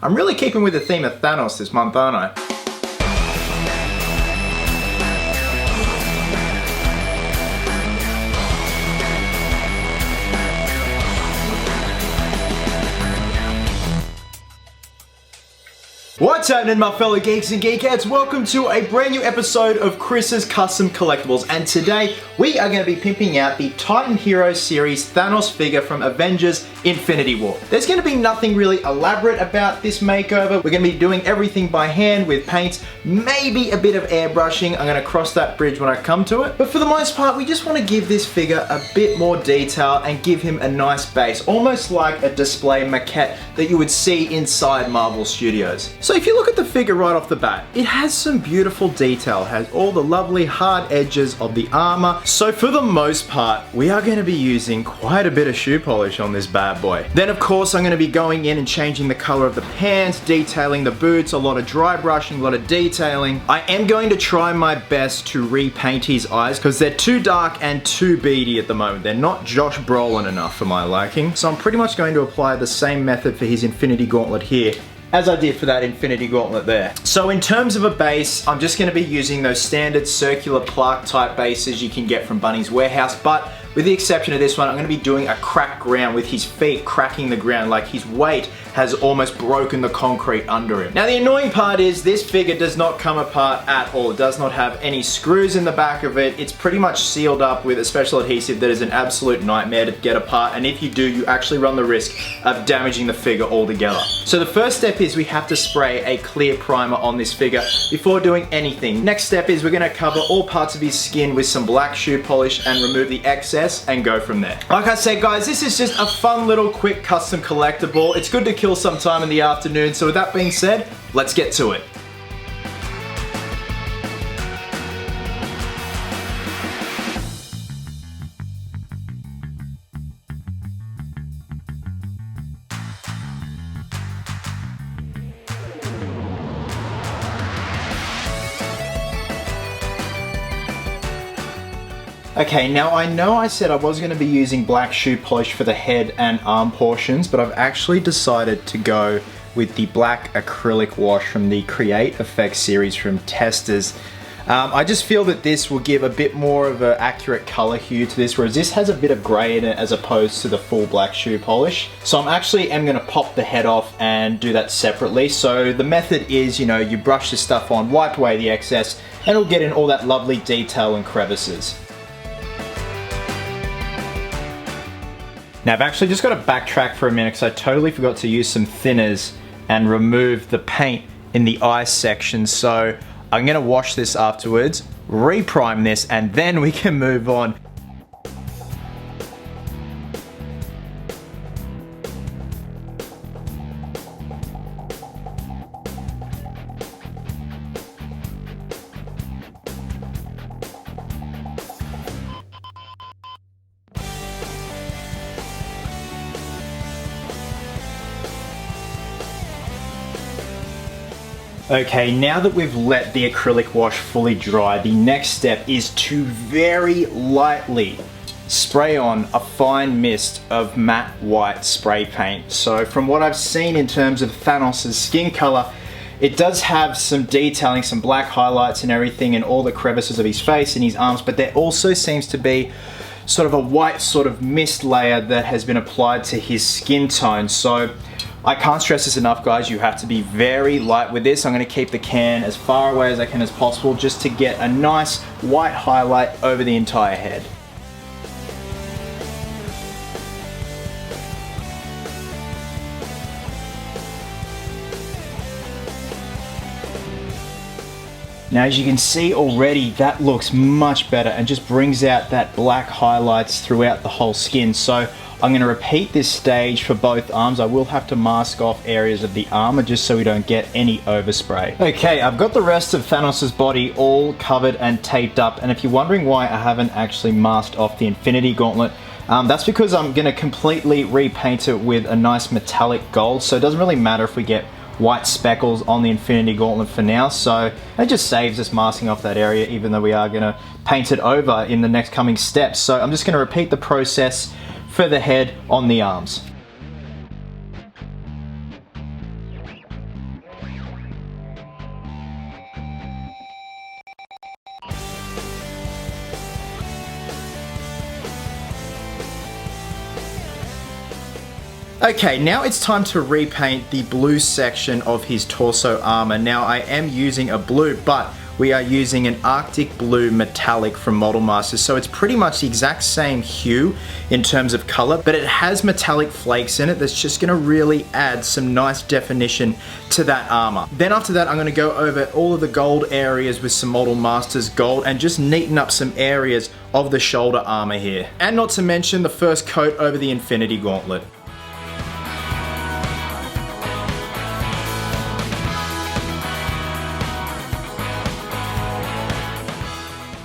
I'm really keeping with the theme of Thanos this month, aren't I? What's happening, my fellow geeks and geekettes? Welcome to a brand new episode of Chris's Custom Collectibles, and today we are going to be pimping out the Titan Hero Series Thanos figure from Avengers Infinity War. There's going to be nothing really elaborate about this makeover. We're going to be doing everything by hand with paints, maybe a bit of airbrushing. I'm going to cross that bridge when I come to it. But for the most part, we just want to give this figure a bit more detail and give him a nice base, almost like a display maquette that you would see inside Marvel Studios. So if you look at the figure right off the bat, it has some beautiful detail, has all the lovely hard edges of the armor. So for the most part, we are going to be using quite a bit of shoe polish on this bad boy. Then of course, I'm going to be going in and changing the color of the pants, detailing the boots, a lot of dry brushing, a lot of detailing. I am going to try my best to repaint his eyes because they're too dark and too beady at the moment. They're not Josh Brolin enough for my liking. So I'm pretty much going to apply the same method for his Infinity Gauntlet here as I did for that Infinity Gauntlet there. So in terms of a base, I'm just gonna be using those standard circular plaque type bases you can get from Bunny's Warehouse, but with the exception of this one, I'm gonna be doing a cracked ground with his feet cracking the ground, like his weight has almost broken the concrete under him. Now the annoying part is this figure does not come apart at all. It does not have any screws in the back of it. It's pretty much sealed up with a special adhesive that is an absolute nightmare to get apart, and if you do, you actually run the risk of damaging the figure altogether. So the first step is we have to spray a clear primer on this figure before doing anything. Next step is we're gonna cover all parts of his skin with some black shoe polish and remove the excess and go from there. Like I said, guys, this is just a fun little quick custom collectible. It's good to kill some time in the afternoon. So with that being said, let's get to it. Okay, now I know I said I was going to be using black shoe polish for the head and arm portions, but I've actually decided to go with the black acrylic wash from the Create Effects series from Testers. I just feel that this will give a bit more of an accurate color hue to this, whereas this has a bit of gray in it as opposed to the full black shoe polish. So I'm actually going to pop the head off and do that separately. So the method is, you know, you brush this stuff on, wipe away the excess, and it'll get in all that lovely detail and crevices. Now I've actually just got to backtrack for a minute because I totally forgot to use some thinners and remove the paint in the eye section. So I'm going to wash this afterwards, reprime this, and then we can move on. Okay, now that we've let the acrylic wash fully dry, the next step is to very lightly spray on a fine mist of matte white spray paint. So from what I've seen in terms of Thanos' skin color, it does have some detailing, some black highlights and everything in all the crevices of his face and his arms, but there also seems to be sort of a white sort of mist layer that has been applied to his skin tone. So I can't stress this enough, guys, you have to be very light with this. I'm going to keep the can as far away as I can as possible just to get a nice white highlight over the entire head. Now as you can see already, that looks much better and just brings out that black highlights throughout the whole skin. So I'm going to repeat this stage for both arms. I will have to mask off areas of the armor just so we don't get any overspray. Okay, I've got the rest of Thanos' body all covered and taped up, and if you're wondering why I haven't actually masked off the Infinity Gauntlet, that's because I'm going to completely repaint it with a nice metallic gold, so it doesn't really matter if we get white speckles on the Infinity Gauntlet for now, so it just saves us masking off that area even though we are going to paint it over in the next coming steps. So I'm just going to repeat the process for the head on the arms. Okay, now it's time to repaint the blue section of his torso armor. Now I am using a blue, but we are using an Arctic Blue Metallic from Model Masters, so it's pretty much the exact same hue in terms of color, but it has metallic flakes in it that's just gonna really add some nice definition to that armor. Then after that, I'm gonna go over all of the gold areas with some Model Masters gold and just neaten up some areas of the shoulder armor here. And not to mention the first coat over the Infinity Gauntlet.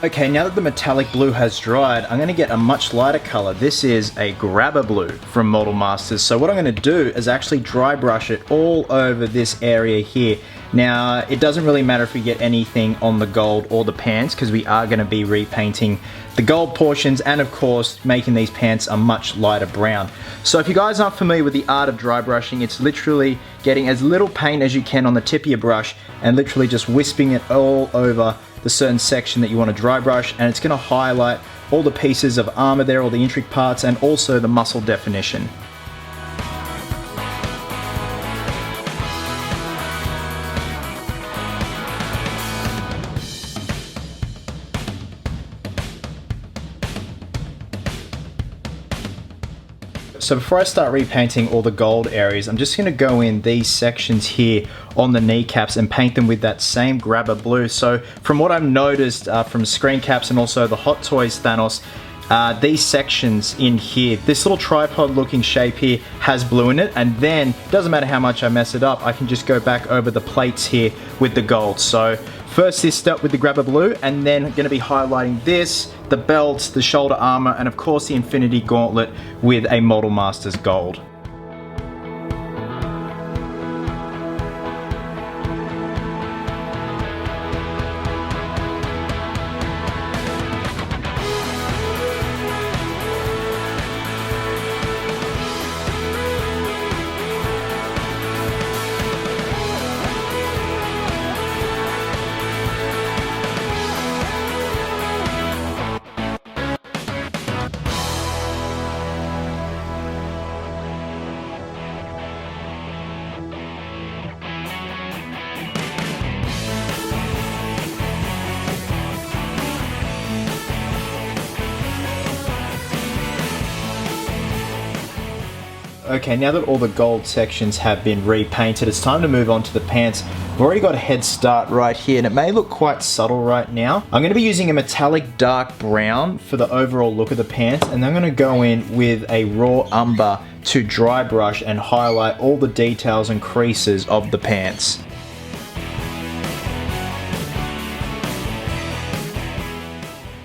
Okay, now that the metallic blue has dried, I'm going to get a much lighter color. This is a Grabber Blue from Model Masters. So what I'm going to do is actually dry brush it all over this area here. Now, it doesn't really matter if we get anything on the gold or the pants, because we are going to be repainting the gold portions and of course making these pants a much lighter brown. So if you guys aren't familiar with the art of dry brushing, it's literally getting as little paint as you can on the tip of your brush and literally just wisping it all over the certain section that you want to dry brush, and it's going to highlight all the pieces of armor there, all the intricate parts, and also the muscle definition. So before I start repainting all the gold areas, I'm just going to go in these sections here on the kneecaps and paint them with that same Grabber Blue. So from what I've noticed from screen caps and also the Hot Toys Thanos, these sections in here, this little tripod looking shape here has blue in it, and then it doesn't matter how much I mess it up, I can just go back over the plates here with the gold. So first this step with the Grabber Blue, and then going to be highlighting this, the belts, the shoulder armor, and of course the Infinity Gauntlet with a Model Masters gold. Okay, now that all the gold sections have been repainted, it's time to move on to the pants. I've already got a head start right here, and it may look quite subtle right now. I'm going to be using a metallic dark brown for the overall look of the pants, and I'm going to go in with a raw umber to dry brush and highlight all the details and creases of the pants.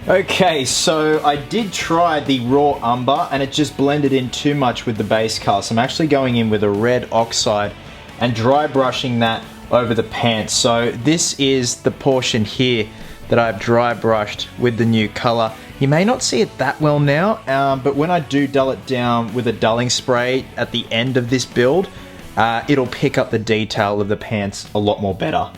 Okay, so I did try the raw umber and it just blended in too much with the base color. So I'm actually going in with a red oxide and dry brushing that over the pants. So this is the portion here that I've dry brushed with the new color. You may not see it that well now, but when I do dull it down with a dulling spray at the end of this build, it'll pick up the detail of the pants a lot more better.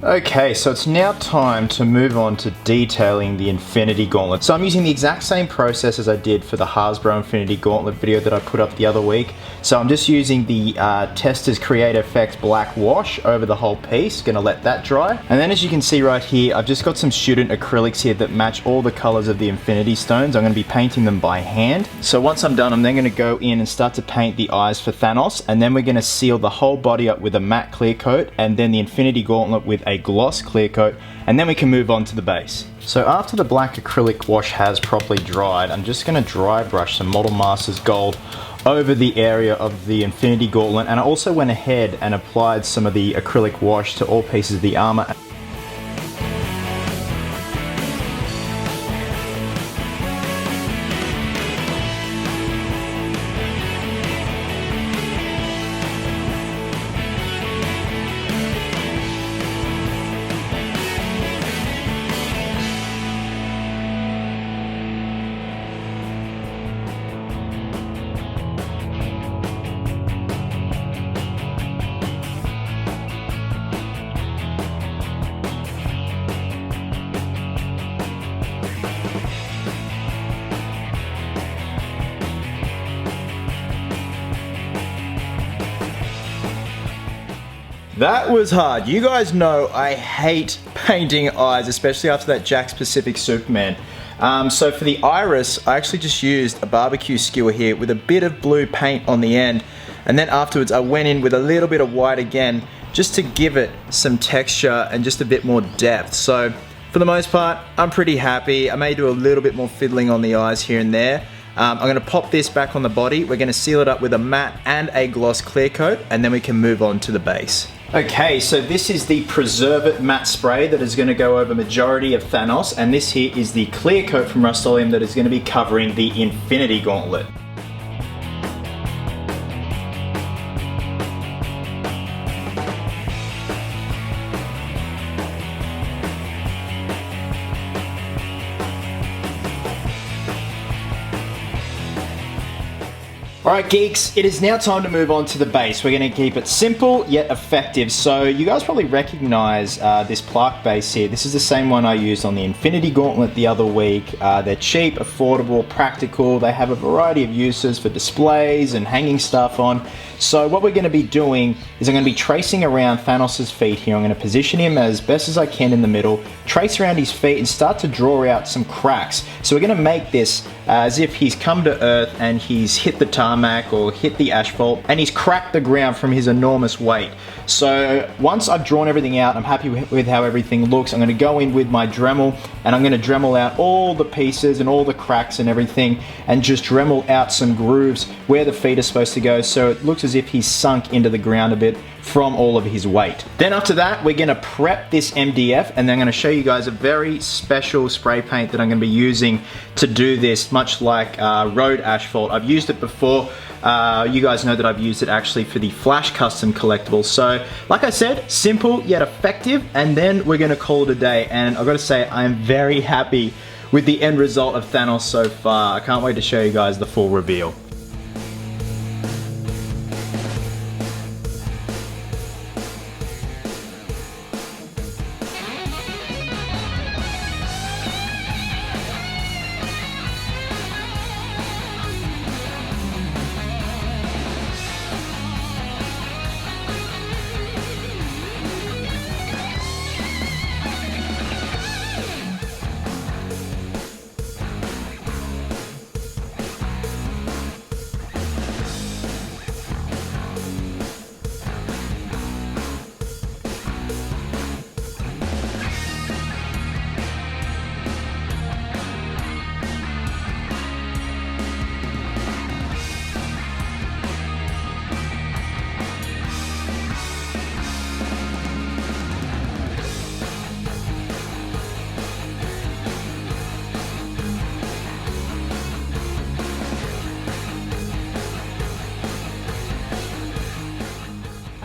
Okay, so it's now time to move on to detailing the Infinity Gauntlet. So I'm using the exact same process as I did for the Hasbro Infinity Gauntlet video that I put up the other week. So I'm just using the Testors Create Effects black wash over the whole piece, gonna let that dry. And then as you can see right here, I've just got some student acrylics here that match all the colors of the Infinity Stones. I'm gonna be painting them by hand. So once I'm done, I'm then gonna go in and start to paint the eyes for Thanos, and then we're gonna seal the whole body up with a matte clear coat, and then the Infinity Gauntlet with a gloss clear coat, and then we can move on to the base. So after the black acrylic wash has properly dried, I'm just going to dry brush some Model Masters gold over the area of the Infinity Gauntlet, and I also went ahead and applied some of the acrylic wash to all pieces of the armor. That was hard. You guys know I hate painting eyes, especially after that Jack's Pacific Superman. So for the iris, I actually just used a barbecue skewer here with a bit of blue paint on the end. And then afterwards, I went in with a little bit of white again, just to give it some texture and just a bit more depth. So for the most part, I'm pretty happy. I may do a little bit more fiddling on the eyes here and there. I'm gonna pop this back on the body. We're gonna seal it up with a matte and a gloss clear coat, and then we can move on to the base. Okay, so this is the Preserve It matte spray that is gonna go over majority of Thanos, and this here is the clear coat from Rust-Oleum that is gonna be covering the Infinity Gauntlet. Alright geeks, it is now time to move on to the base. We're going to keep it simple yet effective. So you guys probably recognize this plaque base here. This is the same one I used on the Infinity Gauntlet the other week. They're cheap, affordable, practical. They have a variety of uses for displays and hanging stuff on. So what we're going to be doing is I'm going to be tracing around Thanos' feet here. I'm going to position him as best as I can in the middle, trace around his feet and start to draw out some cracks. So we're going to make this as if he's come to Earth and he's hit the tarmac or hit the asphalt and he's cracked the ground from his enormous weight. So once I've drawn everything out, I'm happy with how everything looks. I'm going to go in with my Dremel and I'm going to Dremel out all the pieces and all the cracks and everything and just Dremel out some grooves where the feet are supposed to go so it looks as if he's sunk into the ground a bit from all of his weight. Then after that, we're going to prep this MDF and then I'm going to show you guys a very special spray paint that I'm going to be using to do this, much like road asphalt. I've used it before. You guys know that I've used it actually for the Flash Custom Collectables. So, like I said, simple yet effective, and then we're going to call it a day. And I've got to say, I am very happy with the end result of Thanos so far. I can't wait to show you guys the full reveal.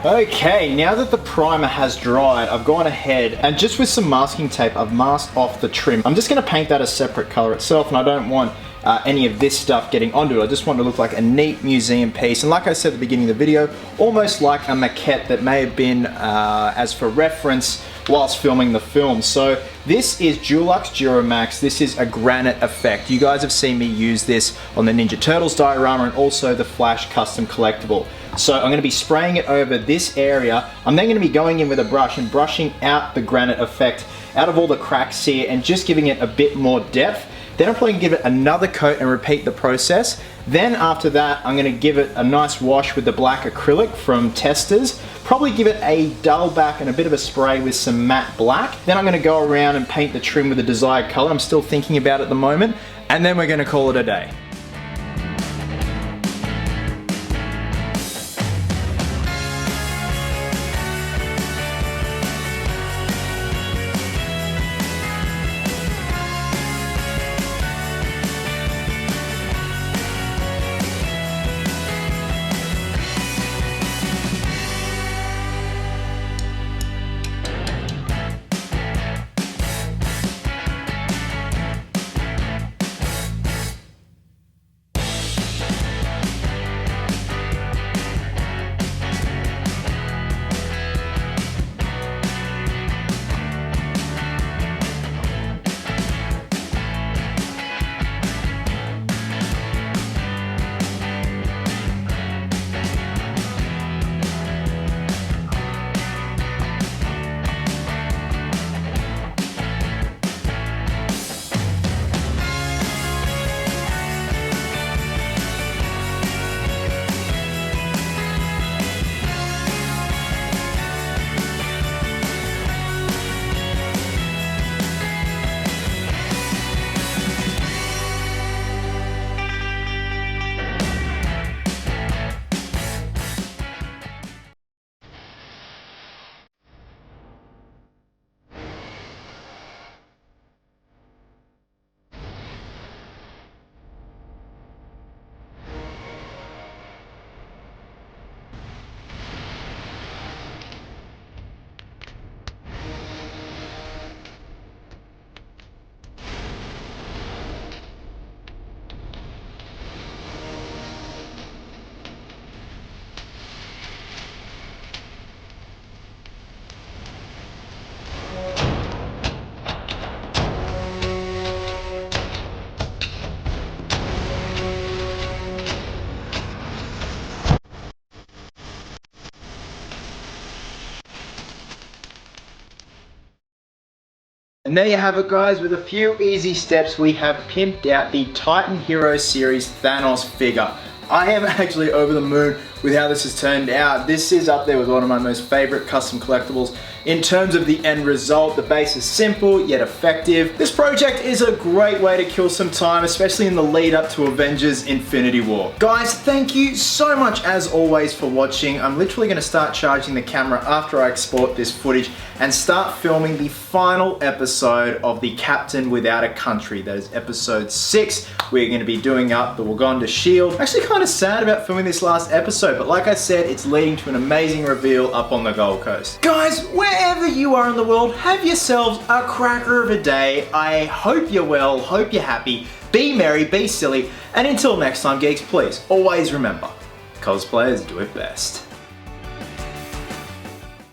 Okay, now that the primer has dried, I've gone ahead and just with some masking tape, I've masked off the trim. I'm just going to paint that a separate color itself, and I don't want any of this stuff getting onto it. I just want it to look like a neat museum piece. And like I said at the beginning of the video, almost like a maquette that may have been as for reference whilst filming the film. So this is Dulux Duramax. This is a granite effect. You guys have seen me use this on the Ninja Turtles diorama and also the Flash Custom Collectible. So I'm going to be spraying it over this area. I'm then going to be going in with a brush and brushing out the granite effect out of all the cracks here and just giving it a bit more depth. Then I'm probably going to give it another coat and repeat the process. Then after that, I'm going to give it a nice wash with the black acrylic from Testers. Probably give it a dull back and a bit of a spray with some matte black. Then I'm going to go around and paint the trim with the desired color. I'm still thinking about it at the moment. And then we're going to call it a day. And there you have it, guys. With a few easy steps, we have pimped out the Titan Hero Series Thanos figure. I am actually over the moon with how this has turned out. This is up there with one of my most favorite custom collectibles. In terms of the end result, the base is simple yet effective. This project is a great way to kill some time, especially in the lead up to Avengers Infinity War. Guys, thank you so much as always for watching. I'm literally going to start charging the camera after I export this footage and start filming the final episode of the Captain Without a Country. That is episode 6. We're going to be doing up the Wakanda Shield. I'm actually kind of sad about filming this last episode, but like I said, it's leading to an amazing reveal up on the Gold Coast. Guys, wherever you are in the world, have yourselves a cracker of a day. I hope you're well, hope you're happy, be merry, be silly, and until next time, geeks, please always remember, cosplayers do it best.